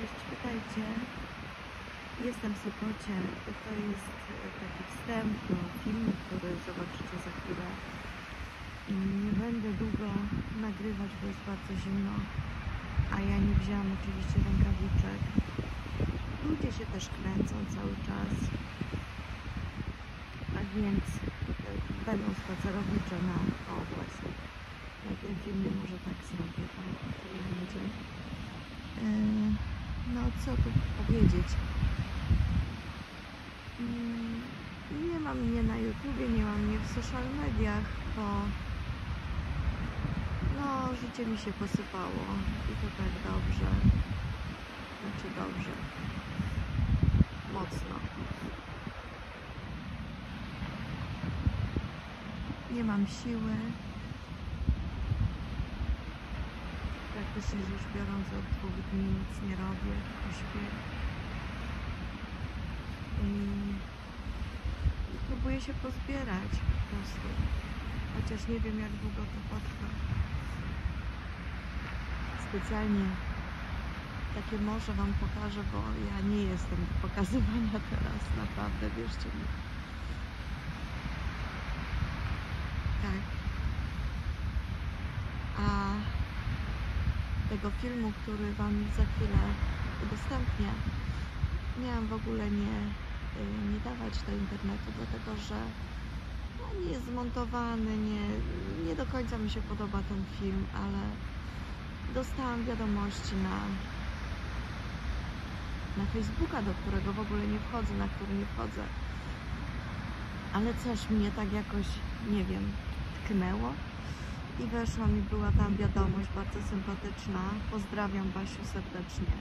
Cześć, witajcie. Jestem w Sopocie. To jest taki wstęp do filmu, który zobaczycie za chwilę. Nie będę długo nagrywać, bo jest bardzo zimno, a ja nie wzięłam oczywiście rękawiczek. Ludzie się też kręcą cały czas, a więc będą spacerowicze na właśnie. Na tym filmie może tak zrobię, tyle będzie. No co tu powiedzieć? Nie mam mnie na YouTubie, nie mam mnie w social mediach, bo no, życie mi się posypało i to tak dobrze, znaczy dobrze, mocno. Nie mam siły, praktycznie rzecz biorąc od 2 dni nic nie robię, tylko śpię. I próbuję się pozbierać po prostu, chociaż nie wiem, jak długo to potrwa. Specjalnie takie morze wam pokażę, bo ja nie jestem do pokazywania teraz, naprawdę, wierzcie mi. Tak. A tego filmu, który wam za chwilę udostępnię, miałam w ogóle nie dawać do internetu, dlatego że nie jest zmontowany, nie do końca mi się podoba ten film, ale dostałam wiadomości na Facebooka, do którego w ogóle nie wchodzę, na który nie wchodzę, ale coś mnie tak jakoś, nie wiem, tknęło i weszłam i była tam wiadomość bardzo sympatyczna. Pozdrawiam Basiu serdecznie.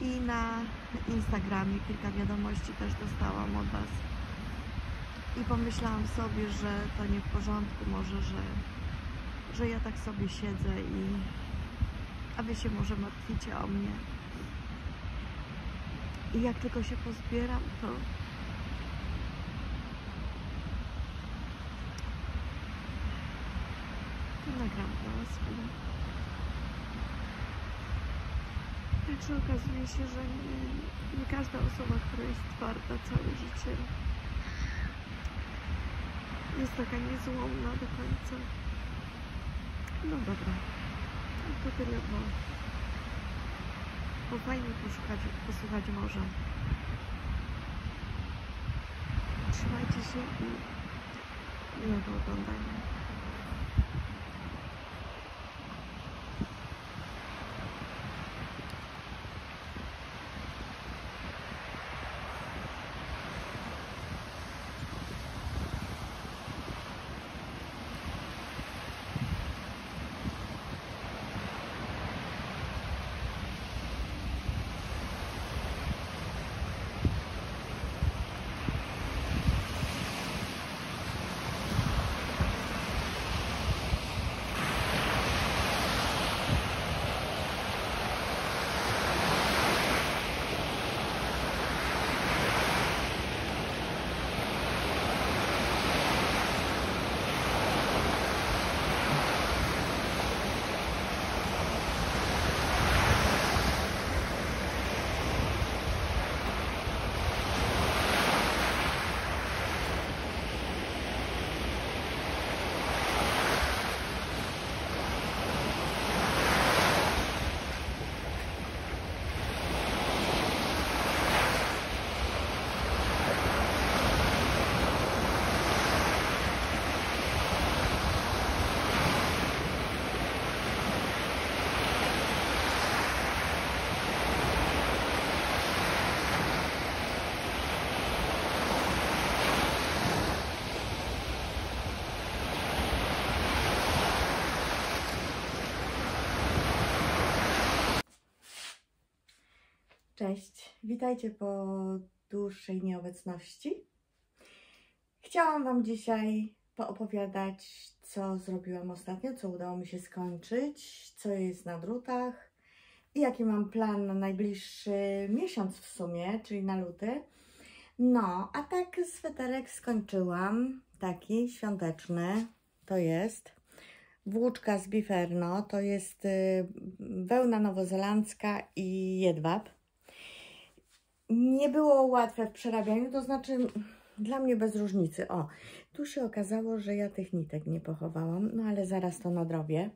I na Instagramie kilka wiadomości też dostałam od was. I pomyślałam sobie, że to nie w porządku, może, że ja tak sobie siedzę a wy się może martwicie o mnie. I jak tylko się pozbieram, to nagram dla was chwilę. Także okazuje się, że nie każda osoba, która jest twarda całe życie, jest taka niezłomna do końca. No dobra, to tyle, bo fajnie posłuchać morza. Trzymajcie się i miłego oglądania. Cześć, witajcie po dłuższej nieobecności. Chciałam wam dzisiaj poopowiadać, co zrobiłam ostatnio, co udało mi się skończyć, co jest na drutach i jaki mam plan na najbliższy miesiąc w sumie, czyli na luty. No, a tak sweterek skończyłam, taki świąteczny to jest. włóczka z Biferno, to jest wełna nowozelandzka i jedwab. Nie było łatwe w przerabianiu, to znaczy dla mnie bez różnicy. O, tu się okazało, że ja tych nitek nie pochowałam, no ale zaraz to nadrobię.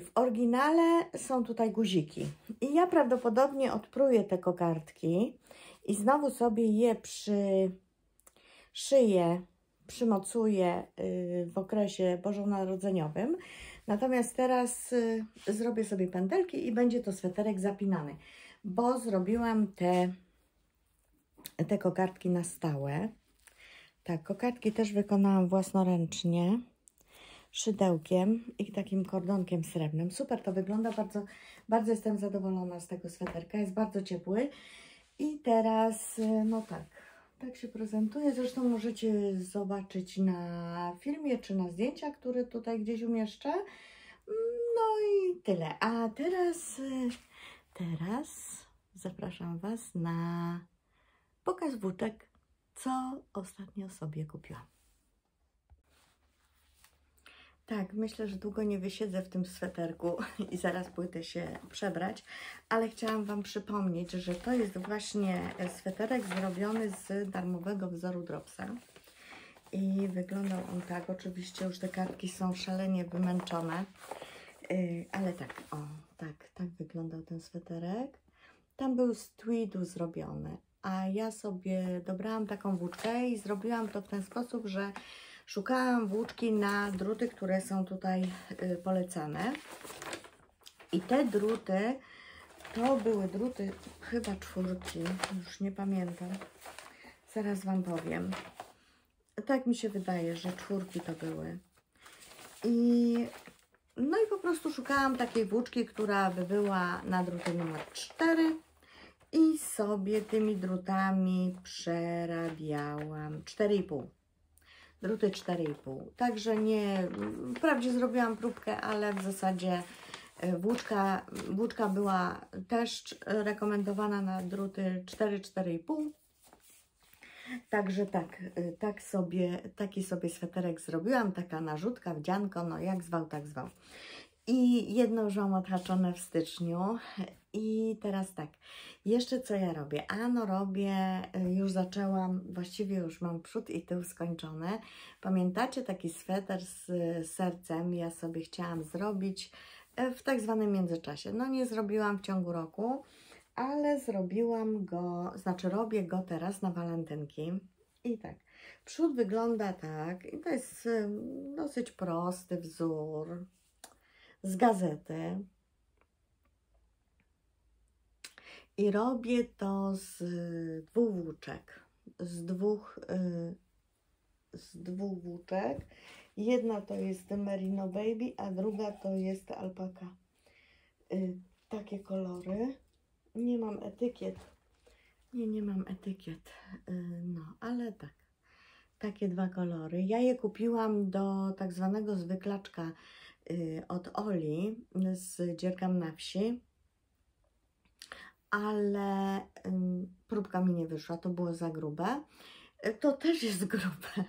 W oryginale są tutaj guziki i ja prawdopodobnie odpruję te kokardki i znowu sobie je przyszyję, przymocuję w okresie bożonarodzeniowym. Natomiast teraz zrobię sobie pętelki i będzie to sweterek zapinany, bo zrobiłam te kokardki na stałe. Tak, kokardki też wykonałam własnoręcznie, szydełkiem i takim kordonkiem srebrnym. Super to wygląda, bardzo jestem zadowolona z tego sweterka, jest bardzo ciepły. I teraz, no tak się prezentuje. Zresztą możecie zobaczyć na filmie czy na zdjęciach, które tutaj gdzieś umieszczę. No i tyle. A teraz zapraszam Was na pokaz włóczek, co ostatnio sobie kupiłam. Tak, myślę, że długo nie wysiedzę w tym sweterku i zaraz pójdę się przebrać, ale chciałam Wam przypomnieć, że to jest właśnie sweterek zrobiony z darmowego wzoru Dropsa i wyglądał on tak. Oczywiście już te kartki są szalenie wymęczone, ale tak, o, tak wyglądał ten sweterek. Tam był z tweedu zrobiony, a ja sobie dobrałam taką włóczkę i zrobiłam to w ten sposób, że szukałam włóczki na druty, które są tutaj polecane. I te druty, to były druty chyba 4, już nie pamiętam. Zaraz Wam powiem. Tak mi się wydaje, że 4 to były. No i po prostu szukałam takiej włóczki, która by była na druty numer 4. I sobie tymi drutami przerabiałam 4,5. Druty 4,5. Także nie, wprawdzie zrobiłam próbkę, ale w zasadzie włóczka była też rekomendowana na druty 4-4,5. Także taki sobie sweterek zrobiłam, taka narzutka, wdzianko, no jak zwał, tak zwał. I jedno już mam odhaczone w styczniu. I teraz tak, jeszcze co ja robię? No robię, już zaczęłam, właściwie już mam przód i tył skończone. Pamiętacie taki sweter z sercem? Ja sobie chciałam zrobić w tak zwanym międzyczasie. No nie zrobiłam w ciągu roku, ale zrobiłam go, znaczy robię go teraz na walentynki. I tak, przód wygląda tak i to jest dosyć prosty wzór z gazety. I robię to z 2 włóczek, z dwóch włóczek. Jedna to jest Merino Baby, a druga to jest alpaka. Takie kolory. Nie mam etykiet. Nie mam etykiet. No, ale tak. Takie 2 kolory. Ja je kupiłam do tak zwanego zwyklaczka od Oli z Dziergam na wsi. Ale próbka mi nie wyszła, to było za grube. To też jest grube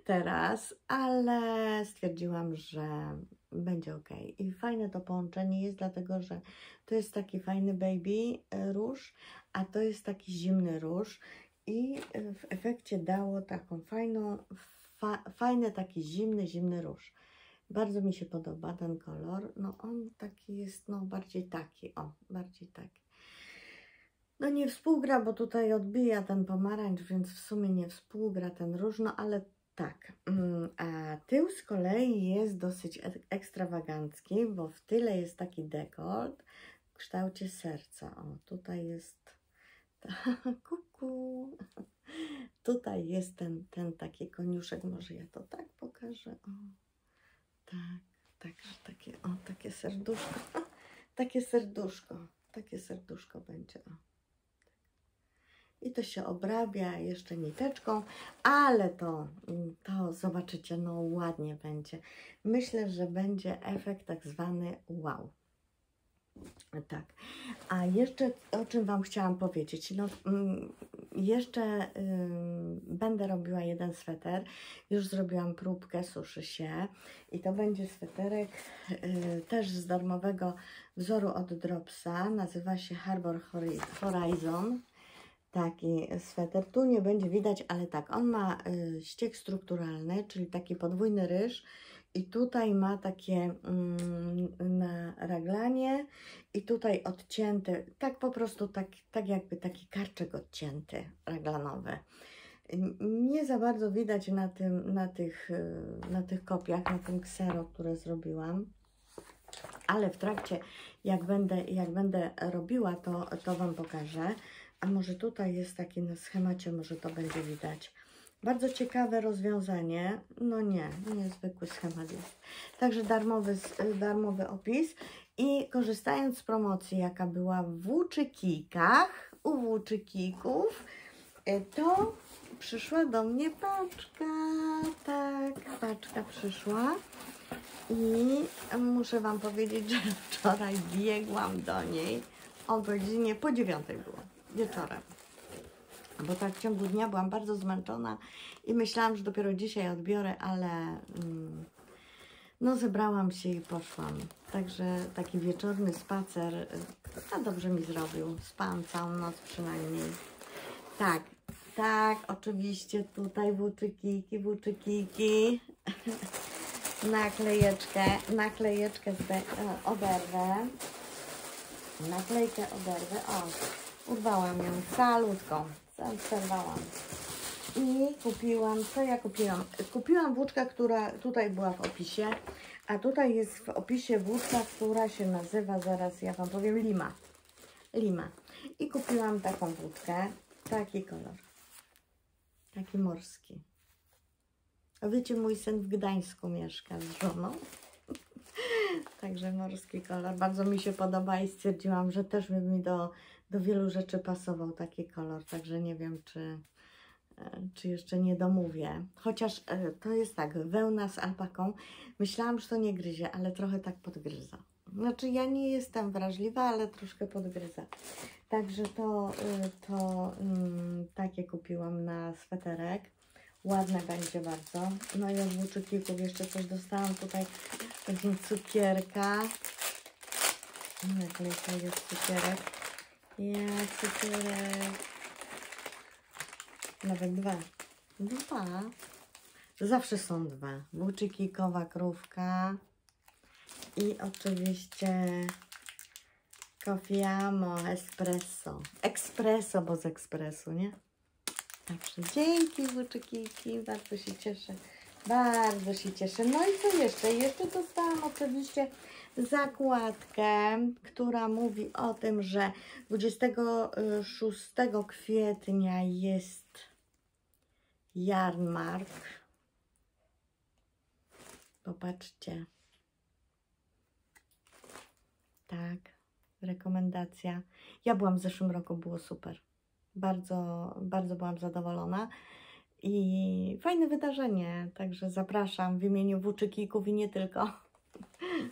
teraz, ale stwierdziłam, że będzie ok. I fajne to połączenie jest, dlatego że to jest taki fajny baby róż, a to jest taki zimny róż i w efekcie dało taką fajny taki zimny róż. Bardzo mi się podoba ten kolor, no on taki jest, no bardziej taki. No nie współgra, bo tutaj odbija ten pomarańcz, więc w sumie nie współgra ten róż, no ale tak. A tył z kolei jest dosyć ekstrawagancki, bo w tyle jest taki dekolt w kształcie serca. O, tutaj jest kuku. Tutaj jest ten taki koniuszek, może ja to tak pokażę. O, takie serduszko. Takie serduszko będzie. O. I to się obrabia jeszcze niteczką, ale to zobaczycie, no ładnie będzie. Myślę, że będzie efekt tak zwany wow. Tak. A jeszcze o czym Wam chciałam powiedzieć. No, jeszcze będę robiła jeden sweter. Już zrobiłam próbkę, suszy się. I to będzie sweterek też z darmowego wzoru od Dropsa. Nazywa się Harbor Horizon. Taki sweter. Tu nie będzie widać, ale tak, on ma ścieg strukturalny, czyli taki podwójny ryż. I tutaj ma takie naraglanie i tutaj odcięte, tak po prostu, tak jakby taki karczek odcięty, raglanowy. Nie za bardzo widać na tych kopiach, na tym ksero, które zrobiłam. Ale w trakcie, jak będę robiła, to Wam pokażę. A może tutaj jest taki na schemacie, może to będzie widać. Bardzo ciekawe rozwiązanie. No nie, niezwykły schemat jest. Także darmowy opis. I korzystając z promocji, jaka była w Włóczykikach, u Włóczykików, to przyszła do mnie paczka. Tak, paczka przyszła. I muszę Wam powiedzieć, że wczoraj biegłam do niej o godzinie po 9 było, wieczorem. Bo tak w ciągu dnia byłam bardzo zmęczona i myślałam, że dopiero dzisiaj odbiorę, ale no zebrałam się i poszłam. Także taki wieczorny spacer, a dobrze mi zrobił. Spałam całą noc przynajmniej. Tak, oczywiście tutaj włóczykiki. Naklejeczkę oderwę. Naklejkę oderwę. O, urwałam ją calutką. Zerwałam. I kupiłam, co ja kupiłam? Kupiłam włóczkę, która tutaj była w opisie, a tutaj jest w opisie włóczka, która się nazywa, zaraz ja Wam powiem, Lima. I kupiłam taką włóczkę, taki kolor, taki morski. A wiecie, mój syn w Gdańsku mieszka z żoną, także morski kolor, bardzo mi się podoba i stwierdziłam, że też by mi do wielu rzeczy pasował taki kolor, także nie wiem, czy jeszcze nie domówię. Chociaż to jest tak, wełna z alpaką. Myślałam, że to nie gryzie, ale trochę tak podgryza. Znaczy ja nie jestem wrażliwa, ale troszkę podgryza. Także takie kupiłam na sweterek. Ładne będzie bardzo. No i od Włóczykików jeszcze coś dostałam tutaj. Taki cukierka. Naklejka jest cukierek. Cukierek. Nawet dwa. Zawsze są dwa. Włóczykikowa krówka. I oczywiście Coffeeamo espresso. Espresso, bo z ekspresu, nie? Także dzięki Włóczykiki. Bardzo się cieszę. Bardzo się cieszę. No i co jeszcze? Jeszcze dostałam oczywiście zakładkę, która mówi o tym, że 26 kwietnia jest jarmark. Popatrzcie. Tak, rekomendacja. Ja byłam w zeszłym roku, było super. Bardzo, bardzo byłam zadowolona. I fajne wydarzenie, także zapraszam w imieniu Włóczykików i nie tylko.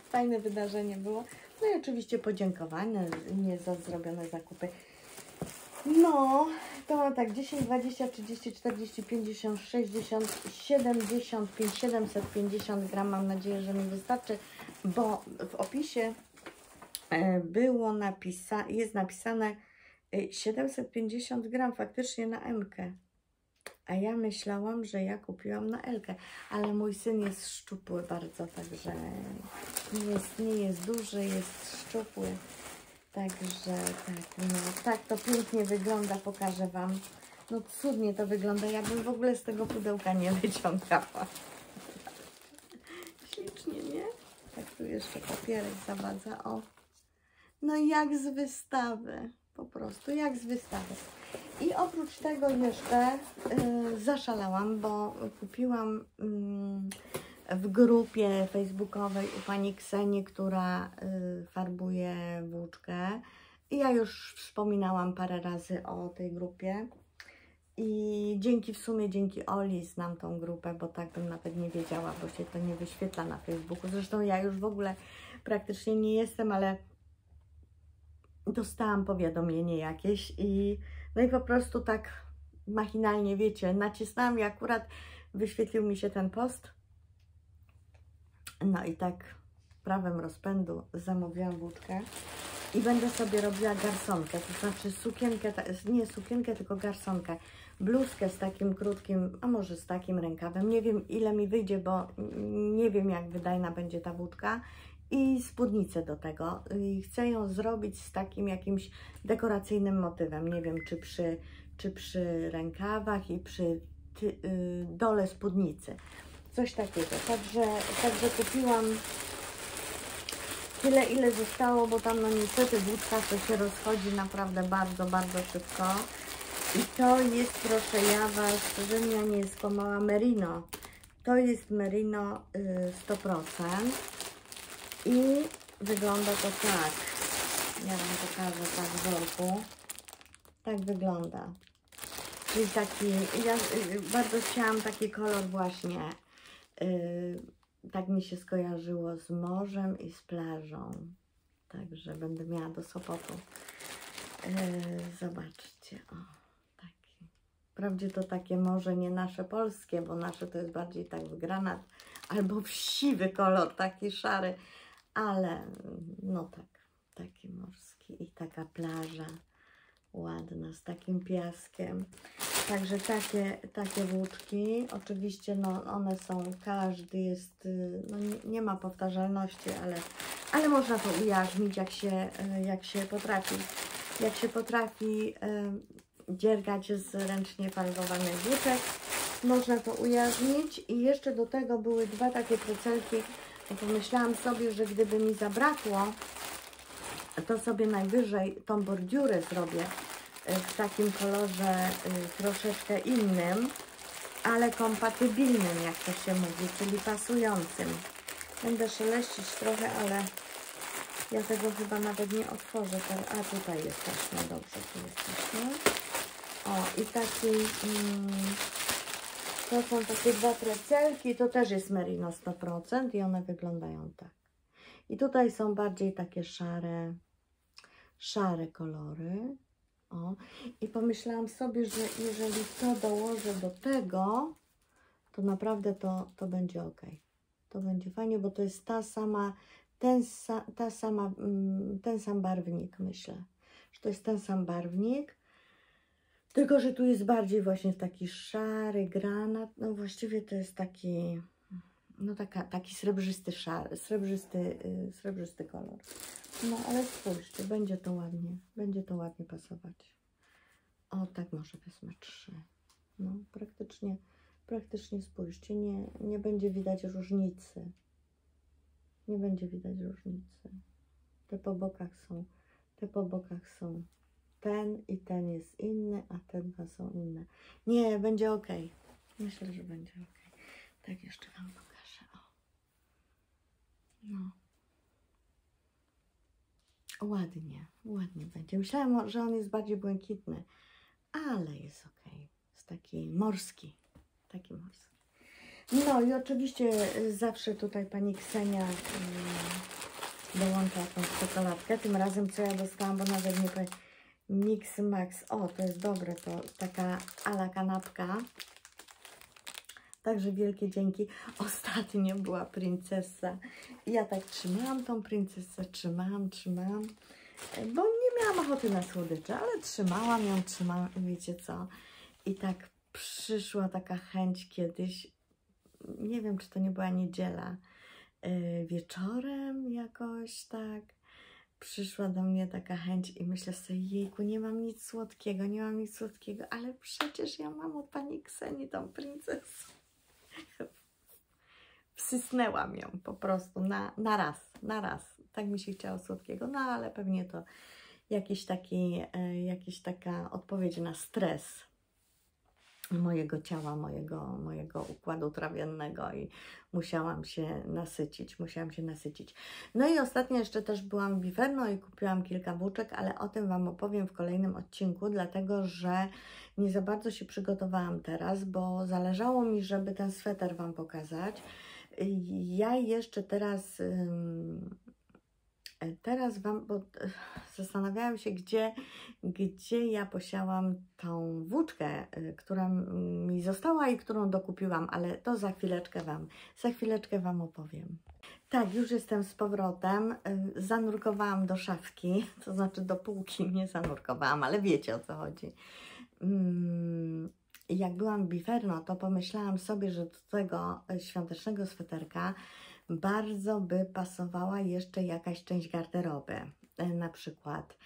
Fajne wydarzenie było. No i oczywiście podziękowania za zrobione zakupy. No, to mam tak 10, 20, 30, 40, 50, 60, 75, 750 gram. Mam nadzieję, że mi wystarczy, bo w opisie jest napisane 750 gram faktycznie na M-kę. A ja myślałam, że ja kupiłam na L-kę, ale mój syn jest szczupły bardzo, także nie jest duży, jest szczupły. Także tak to pięknie wygląda, pokażę Wam. No cudnie to wygląda, ja bym w ogóle z tego pudełka nie wyciągała. Ślicznie, nie? Tak tu jeszcze papierek zawadza, o. No jak z wystawy, po prostu jak z wystawy. I oprócz tego jeszcze zaszalałam, bo kupiłam w grupie facebookowej u pani Ksenii, która farbuje włóczkę. I ja już wspominałam parę razy o tej grupie. I w sumie dzięki Oli znam tą grupę, bo tak bym nawet nie wiedziała, bo się to nie wyświetla na Facebooku. Zresztą ja już w ogóle praktycznie nie jestem, ale dostałam powiadomienie jakieś i no i po prostu tak machinalnie, wiecie, nacisnęłam i akurat wyświetlił mi się ten post. No i tak prawem rozpędu zamówiłam włóczkę i będę sobie robiła garsonkę, to znaczy sukienkę, nie sukienkę, tylko garsonkę. Bluzkę z takim krótkim, a może z takim rękawem. Nie wiem, ile mi wyjdzie, bo nie wiem, jak wydajna będzie ta włóczka. I spódnicę do tego. I chcę ją zrobić z takim jakimś dekoracyjnym motywem. Nie wiem, czy przy rękawach i przy dole spódnicy. Coś takiego. Także kupiłam tyle, ile zostało, bo tam no niestety włóczka to się rozchodzi naprawdę bardzo, bardzo szybko. I to jest, proszę ja Was, że mnie nie skłamała, merino. To jest merino 100%. I wygląda to tak. Ja Wam pokażę tak w worku. Tak wygląda. Czyli taki, ja bardzo chciałam taki kolor właśnie. Tak mi się skojarzyło z morzem i z plażą. Także będę miała do Sopotu. Zobaczcie, o, taki. Wprawdzie to takie morze nie nasze polskie, bo nasze to jest bardziej tak w granat albo w siwy kolor, taki szary. Ale no tak, taki morski i taka plaża ładna z takim piaskiem. Także takie włóczki, oczywiście no one są, każdy jest, no nie ma powtarzalności, ale można to ujarzmić jak się potrafi dziergać z ręcznie farbowanych włóczek, można to ujarzmić. I jeszcze do tego były dwa takie precelki. I pomyślałam sobie, że gdyby mi zabrakło, to sobie najwyżej tą bordiurę zrobię w takim kolorze troszeczkę innym, ale kompatybilnym, jak to się mówi, czyli pasującym. Będę szeleścić trochę, ale ja tego chyba nawet nie otworzę. A tutaj jest taśma, dobrze, tu jest taśma. O, i taki... To są takie dwa precelki, to też jest merino 100% i one wyglądają tak. I tutaj są bardziej takie szare kolory. O. I pomyślałam sobie, że jeżeli to dołożę do tego, to naprawdę to będzie ok. To będzie fajnie, bo to jest ten sam barwnik, myślę. Że to jest ten sam barwnik. Tylko że tu jest bardziej właśnie w taki szary granat, no właściwie to jest taki, no taki srebrzysty kolor. No ale spójrzcie, będzie to ładnie pasować. O, tak może wezmę 3. No praktycznie spójrzcie, nie będzie widać różnicy. Nie będzie widać różnicy. Te po bokach są. Ten i ten jest inny, a te dwa są inne. Nie, będzie ok. Myślę, że będzie ok. Tak jeszcze Wam pokażę. O. No. Ładnie będzie. Myślałam, że on jest bardziej błękitny, ale jest ok. Jest taki morski. No i oczywiście zawsze tutaj pani Ksenia dołącza jakąś czekoladkę. Tym razem co ja dostałam, bo nawet nie powiem. Mix Max, o to jest dobre, to taka ala kanapka, także wielkie dzięki. Ostatnio była princesa i ja tak trzymałam tą princesę, trzymałam, bo nie miałam ochoty na słodycze, ale trzymałam i wiecie co, i tak przyszła taka chęć kiedyś, nie wiem czy to nie była niedziela, wieczorem jakoś tak, przyszła do mnie taka chęć i myślę sobie, jejku, nie mam nic słodkiego, ale przecież ja mam od pani Ksenii tą princesę. Wsysnęłam ją po prostu na raz. Tak mi się chciało słodkiego, no ale pewnie to jakaś taka odpowiedź na stres mojego ciała, mojego układu trawiennego i musiałam się nasycić. No i ostatnio jeszcze też byłam w Viverno i kupiłam kilka włóczek, ale o tym Wam opowiem w kolejnym odcinku, dlatego że nie za bardzo się przygotowałam teraz, bo zależało mi, żeby ten sweter Wam pokazać. Ja jeszcze teraz teraz Wam, bo zastanawiałam się, gdzie ja posiałam tą włóczkę, która mi została i którą dokupiłam, ale to za chwileczkę Wam opowiem. Tak, już jestem z powrotem. Zanurkowałam do szafki, to znaczy do półki, nie zanurkowałam, ale wiecie, o co chodzi. Jak byłam w Biferno, to pomyślałam sobie, że do tego świątecznego sweterka bardzo by pasowała jeszcze jakaś część garderoby. Na przykład,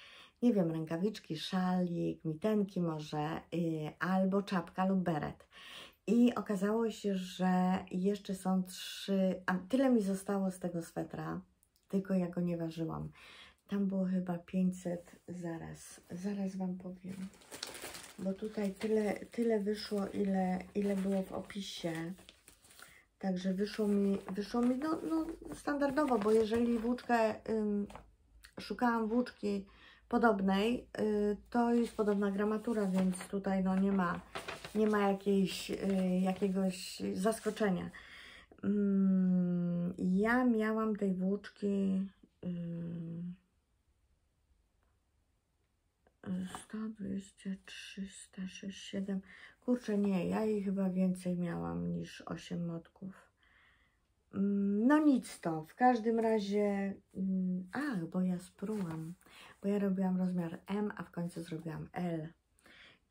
nie wiem, rękawiczki, szalik, mitenki może, albo czapka lub beret. I okazało się, że jeszcze są 3, a tyle mi zostało z tego swetra, tylko ja go nie ważyłam. Tam było chyba 500, zaraz Wam powiem. Bo tutaj tyle wyszło, ile było w opisie. Także wyszło mi no standardowo, bo jeżeli szukałam włóczki podobnej, to jest podobna gramatura, więc tutaj no nie ma jakiegoś zaskoczenia. Ja miałam tej włóczki 100, 200, 300, 6, 7. Kurczę, nie, ja jej chyba więcej miałam niż 8 motków. No nic to, w każdym razie, bo ja sprułam, bo ja robiłam rozmiar M, a w końcu zrobiłam L.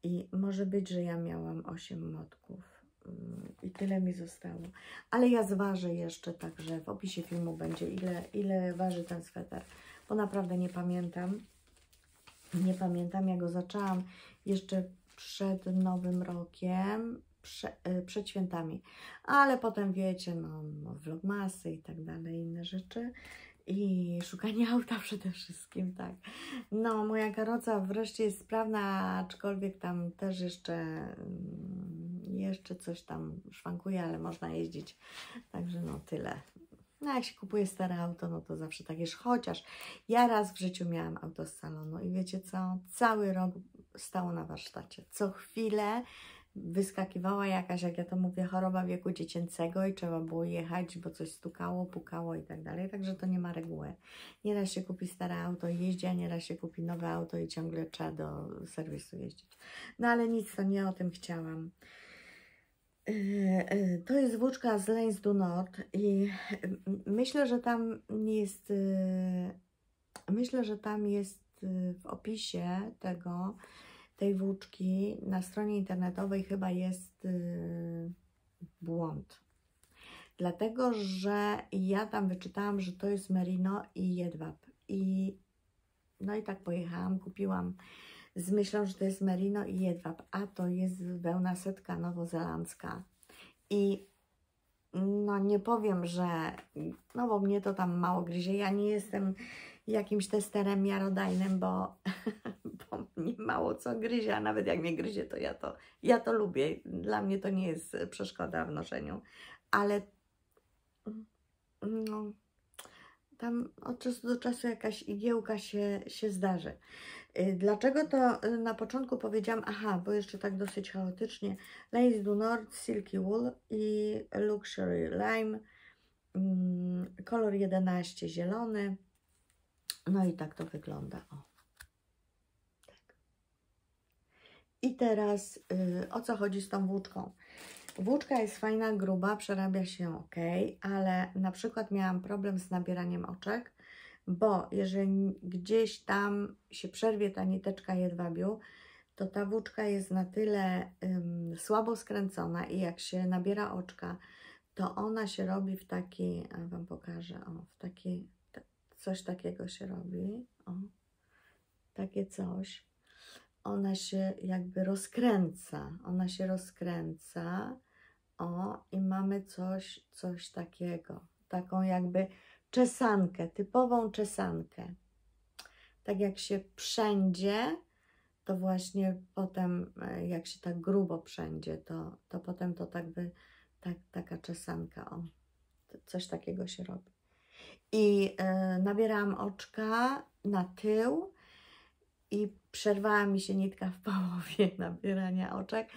I może być, że ja miałam 8 motków i tyle mi zostało. Ale ja zważę jeszcze, także w opisie filmu będzie, ile waży ten sweter, bo naprawdę nie pamiętam. Nie pamiętam, ja go zaczęłam jeszcze przed Nowym Rokiem, przed świętami, ale potem wiecie, no vlogmasy i tak dalej, inne rzeczy i szukanie auta przede wszystkim, tak. No, moja karoca wreszcie jest sprawna, aczkolwiek tam też jeszcze coś tam szwankuje, ale można jeździć, także no tyle. No jak się kupuje stare auto, no to zawsze tak jest, chociaż ja raz w życiu miałam auto z salonu i wiecie co, cały rok stało na warsztacie, co chwilę wyskakiwała jakaś, jak ja to mówię, choroba wieku dziecięcego i trzeba było jechać, bo coś stukało, pukało i tak dalej, także to nie ma reguły. Nieraz się kupi stare auto i jeździ, a nieraz się kupi nowe auto i ciągle trzeba do serwisu jeździć. No ale nic, to nie o tym chciałam. To jest włóczka z Lanes du Nord i myślę, że tam jest w opisie tej włóczki na stronie internetowej chyba jest błąd. Dlatego, że ja tam wyczytałam, że to jest merino i jedwab. No i tak pojechałam, kupiłam z myślą, że to jest merino i jedwab, a to jest wełna setka nowozelandzka. I no nie powiem, że, no bo mnie to tam mało gryzie, ja nie jestem jakimś testerem miarodajnym, bo mnie mało co gryzie, a nawet jak mnie gryzie, to ja to lubię. Dla mnie to nie jest przeszkoda w noszeniu, ale no, tam od czasu do czasu jakaś igiełka się zdarzy. Dlaczego to na początku powiedziałam, aha, bo jeszcze tak dosyć chaotycznie, Lanes du Nord, Silky Wool i Luxury Lime, kolor 11, zielony, no i tak to wygląda, o. Tak. I teraz o co chodzi z tą włóczką? Włóczka jest fajna, gruba, przerabia się ok, ale na przykład miałam problem z nabieraniem oczek, bo jeżeli gdzieś tam się przerwie ta niteczka jedwabiu, to ta włóczka jest na tyle słabo skręcona i jak się nabiera oczka, to ona się robi w taki, a Wam pokażę, o, w taki, coś takiego się robi, o, takie coś. Ona się jakby rozkręca, o, i mamy coś takiego, taką jakby czesankę, typową czesankę. Tak jak się przędzie, to właśnie potem, jak się tak grubo przędzie, to potem to taka czesanka, o, coś takiego się robi. I nabierałam oczka na tył i przerwała mi się nitka w połowie nabierania oczek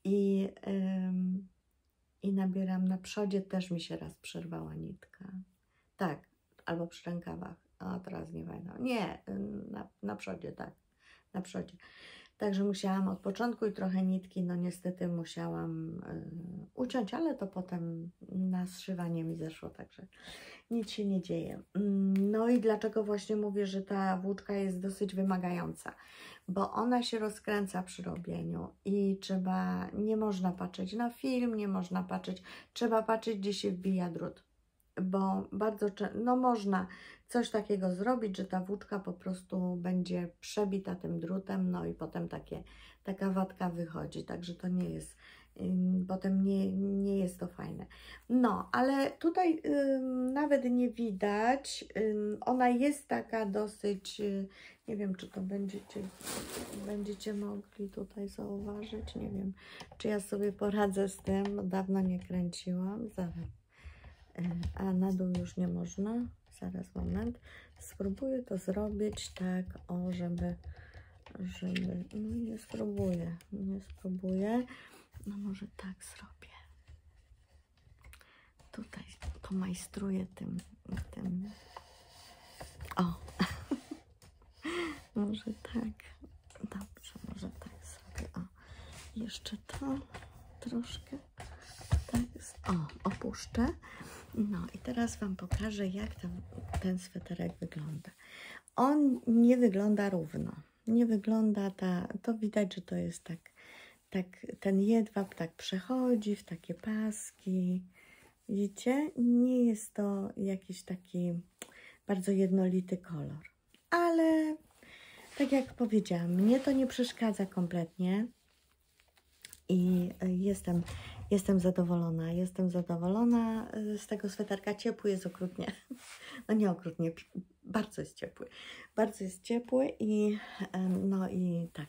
i nabieram na przodzie, też mi się raz przerwała nitka. Tak, albo przy rękawach. A teraz nie pamiętam. Nie, na przodzie, tak. Na przodzie. Także musiałam od początku i trochę nitki, no niestety musiałam uciąć, ale to potem na zszywanie mi zeszło, także nic się nie dzieje. No i dlaczego właśnie mówię, że ta włóczka jest dosyć wymagająca? Bo ona się rozkręca przy robieniu i nie można patrzeć na film, nie można patrzeć, trzeba patrzeć, gdzie się wbija drut. Bo bardzo no można coś takiego zrobić, że ta włóczka po prostu będzie przebita tym drutem, no i potem taka watka wychodzi, także to nie jest, potem nie jest to fajne. No, ale tutaj nawet nie widać, ona jest taka dosyć, nie wiem, czy to będziecie mogli tutaj zauważyć, nie wiem, czy ja sobie poradzę z tym, dawno nie kręciłam, zaraz. A na dół już nie można. Zaraz, moment. Spróbuję to zrobić tak, o, żeby no nie spróbuję. No może tak zrobię. Tutaj pomajstruję tym. O! Może tak. Dobrze, może tak zrobię. O, jeszcze to troszkę. Tak, opuszczę. No i teraz Wam pokażę, jak ten sweterek wygląda. On nie wygląda równo. Nie wygląda to widać, że to jest tak ten jedwab tak przechodzi w takie paski. Widzicie? Nie jest to jakiś taki bardzo jednolity kolor. Ale tak jak powiedziałam, mnie to nie przeszkadza kompletnie. I jestem zadowolona. Jestem zadowolona z tego sweterka. Ciepły jest okrutnie. No nie okrutnie, bardzo jest ciepły. Bardzo jest ciepły i no i tak.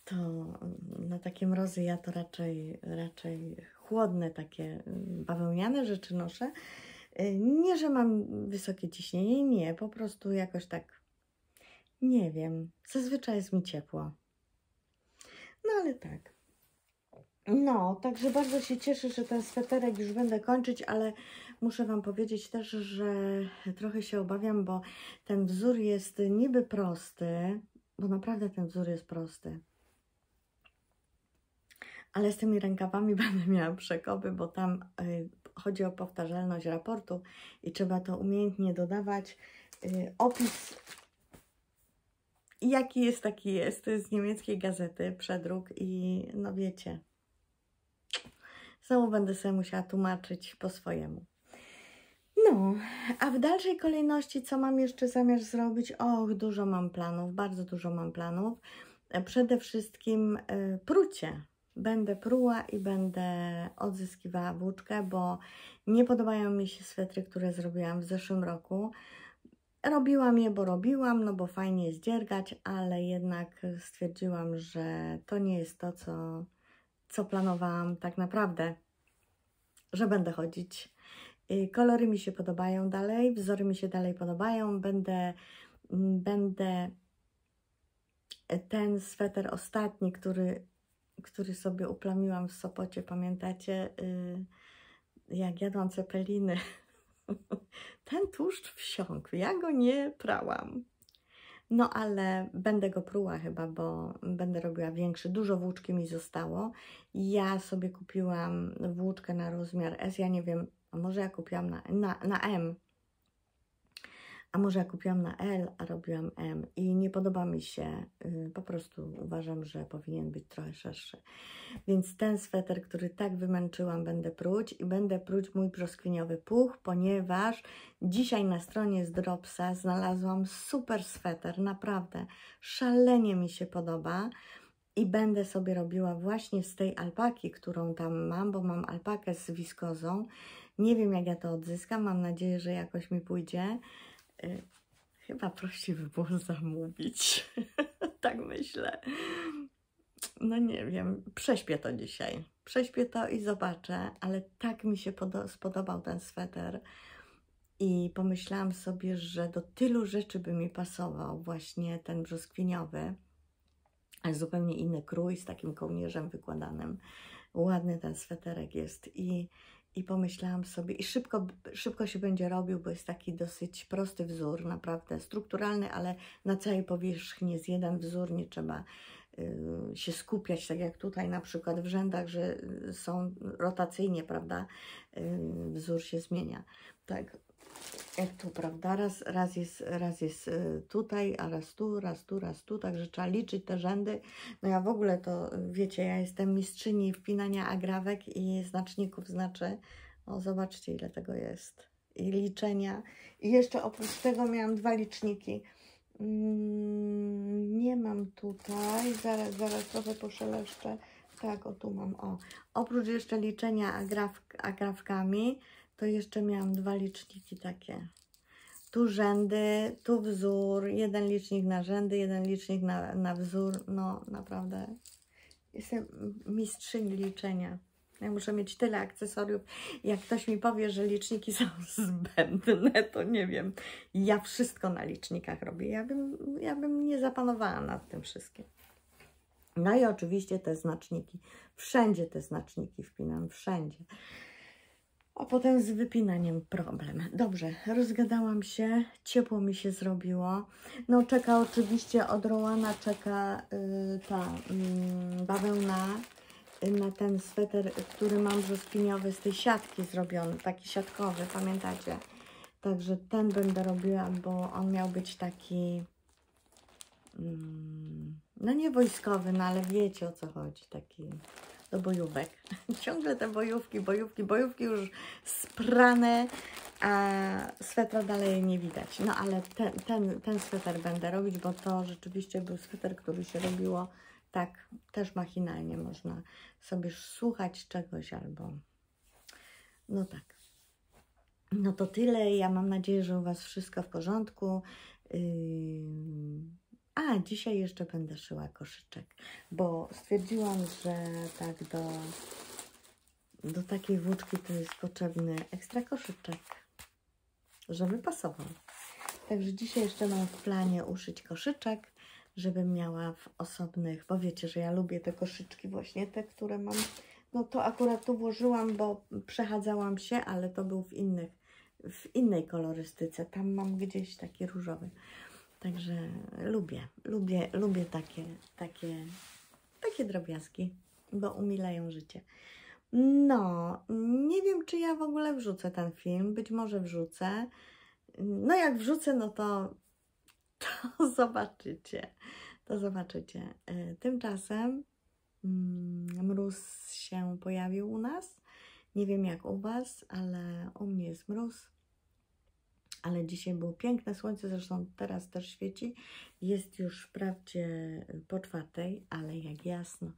To na takie mrozy ja to raczej chłodne takie bawełniane rzeczy noszę. Nie, że mam wysokie ciśnienie, nie. Po prostu jakoś tak, nie wiem. Zazwyczaj jest mi ciepło. No ale tak. No, także bardzo się cieszę, że ten sweterek już będę kończyć, ale muszę Wam powiedzieć też, że trochę się obawiam, bo ten wzór jest niby prosty, bo naprawdę ten wzór jest prosty. Ale z tymi rękawami będę miała przekopy, bo tam chodzi o powtarzalność raportu i trzeba to umiejętnie dodawać. Opis jaki jest, taki jest. To jest z niemieckiej gazety, przedruk i no wiecie, znowu będę sobie musiała tłumaczyć po swojemu. No, a w dalszej kolejności co mam jeszcze zamiar zrobić? Och, dużo mam planów, bardzo dużo mam planów. Przede wszystkim prucie. Będę pruła i będę odzyskiwała włóczkę, bo nie podobają mi się swetry, które zrobiłam w zeszłym roku. Robiłam je, bo robiłam, no bo fajnie jest dziergać, ale jednak stwierdziłam, że to nie jest to, co planowałam tak naprawdę, że będę chodzić. Kolory mi się podobają dalej, wzory mi się dalej podobają. Będę ten sweter ostatni, który sobie uplamiłam w Sopocie, pamiętacie, jak jadłam cepeliny. Ten tłuszcz wsiąkł, ja go nie prałam. No ale będę go pruła chyba, bo będę robiła większy. Dużo włóczki mi zostało. Ja sobie kupiłam włóczkę na rozmiar S. Ja nie wiem, a może ja kupiłam na M. A może ja kupiłam na L, a robiłam M. I nie podoba mi się. Po prostu uważam, że powinien być trochę szerszy. Więc ten sweter, który tak wymęczyłam, będę pruć. I będę pruć mój brzoskwiniowy puch, ponieważ dzisiaj na stronie z Dropsa znalazłam super sweter. Naprawdę szalenie mi się podoba. I będę sobie robiła właśnie z tej alpaki, którą tam mam, bo mam alpakę z wiskozą. Nie wiem, jak ja to odzyskam. Mam nadzieję, że jakoś mi pójdzie. Chyba prościej by było zamówić. Tak myślę. No nie wiem, prześpię to dzisiaj. Prześpię to i zobaczę, ale tak mi się spodobał ten sweter. I pomyślałam sobie, że do tylu rzeczy by mi pasował właśnie ten brzoskwiniowy. Ale zupełnie inny krój, z takim kołnierzem wykładanym. Ładny ten sweterek jest. I I pomyślałam sobie, i szybko się będzie robił, bo jest taki dosyć prosty wzór, naprawdę strukturalny, ale na całej powierzchni jest jeden wzór, nie trzeba się skupiać, tak jak tutaj na przykład w rzędach, że są rotacyjnie, prawda, wzór się zmienia. Tak, jak tu, prawda, raz jest tutaj, a raz tu, raz tu, raz tu, także trzeba liczyć te rzędy. No ja w ogóle to, wiecie, ja jestem mistrzyni wpinania agrawek i znaczników, znaczy, o zobaczcie ile tego jest, i liczenia. I jeszcze oprócz tego miałam 2 liczniki. Nie mam tutaj, zaraz trochę poszeleszczę. Tak, o tu mam, o. Oprócz jeszcze liczenia agrafkami, to jeszcze miałam 2 liczniki takie. Tu rzędy, tu wzór, 1 licznik na rzędy, 1 licznik na wzór. No naprawdę, jestem mistrzyni liczenia. Ja muszę mieć tyle akcesoriów. Jak ktoś mi powie, że liczniki są zbędne, to nie wiem. Ja wszystko na licznikach robię. Ja bym nie zapanowała nad tym wszystkim. No i oczywiście te znaczniki. Wszędzie te znaczniki wpinam, wszędzie. A potem z wypinaniem problem. Dobrze, rozgadałam się, ciepło mi się zrobiło. No czeka oczywiście od Rowana, czeka ta bawełna na ten sweter, który mam brzoskwiniowy z tej siatki zrobiony, taki siatkowy, pamiętacie? Także ten będę robiła, bo on miał być taki, no nie wojskowy, no ale wiecie o co chodzi, taki do bojówek. Ciągle te bojówki już sprane, a swetra dalej nie widać. No ale ten sweter będę robić, bo to rzeczywiście był sweter, który się robiło tak też machinalnie. Można sobie słuchać czegoś albo... No tak. No to tyle. Ja mam nadzieję, że u Was wszystko w porządku. A, dzisiaj jeszcze będę szyła koszyczek, bo stwierdziłam, że tak do takiej włóczki to jest potrzebny ekstra koszyczek, żeby pasował. Także dzisiaj jeszcze mam w planie uszyć koszyczek, żebym miała w osobnych, bo wiecie, że ja lubię te koszyczki właśnie, te, które mam. No to akurat tu włożyłam, bo przechadzałam się, ale to był w innej kolorystyce. Tam mam gdzieś taki różowy. Także lubię takie drobiazgi, bo umilają życie. No, nie wiem, czy ja w ogóle wrzucę ten film. Być może wrzucę. No jak wrzucę, no to zobaczycie. To zobaczycie. Tymczasem mróz się pojawił u nas. Nie wiem jak u Was, ale u mnie jest mróz. Ale dzisiaj było piękne słońce, zresztą teraz też świeci. Jest już wprawdzie po 4, ale jak jasno.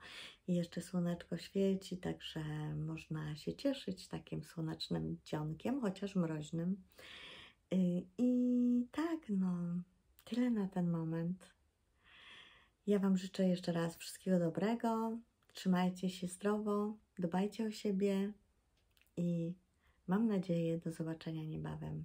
I jeszcze słoneczko świeci, także można się cieszyć takim słonecznym dzionkiem, chociaż mroźnym. I tak, no, tyle na ten moment. Ja Wam życzę jeszcze raz wszystkiego dobrego. Trzymajcie się zdrowo, dbajcie o siebie i mam nadzieję do zobaczenia niebawem.